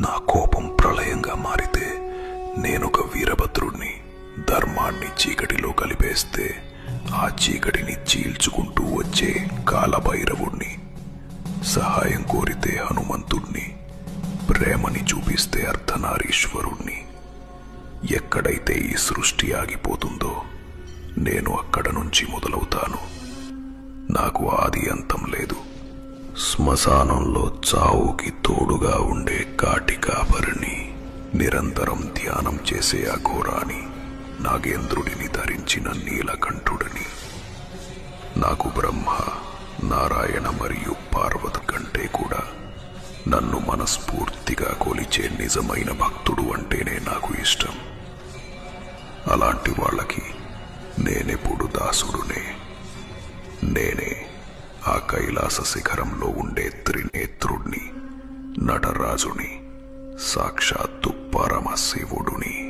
నా కోపం ప్రళయంగా మారితే నేనొక వీరభద్రుణ్ణి. ధర్మాన్ని చీకటిలో కలిపేస్తే ఆ చీకటిని చీల్చుకుంటూ వచ్చే కాలభైరవుణ్ణి. సహాయం కోరితే హనుమంతుణ్ణి, ప్రేమని చూపిస్తే అర్ధనారీశ్వరుణ్ణి. ఎక్కడైతే ఈ సృష్టి ఆగిపోతుందో నేను అక్కడ నుంచి మొదలవుతాను. నాకు ఆది అంతం లేదు. శ్మశానంలో చావుకి తోడుగా ఉండే కాటి కాపరిని, నిరంతరం ధ్యానం చేసే అఘోరాని, నాగేంద్రుడిని ధరించిన నీలకంఠుడిని. నాకు బ్రహ్మ, నారాయణ మరియు పార్వతి కంటే కూడా నన్ను మనస్ఫూర్తిగా కొలిచే నిజమైన భక్తుడు అంటేనే నాకు ఇష్టం. అలాంటి వాళ్ళకి నేనెప్పుడు దాసుడునే. నేనే ఆ కైలాస శిఖరంలో ఉండే త్రినేత్రుణ్ణి, నటరాజుని, సాక్షాత్తు పరమశివుడుని.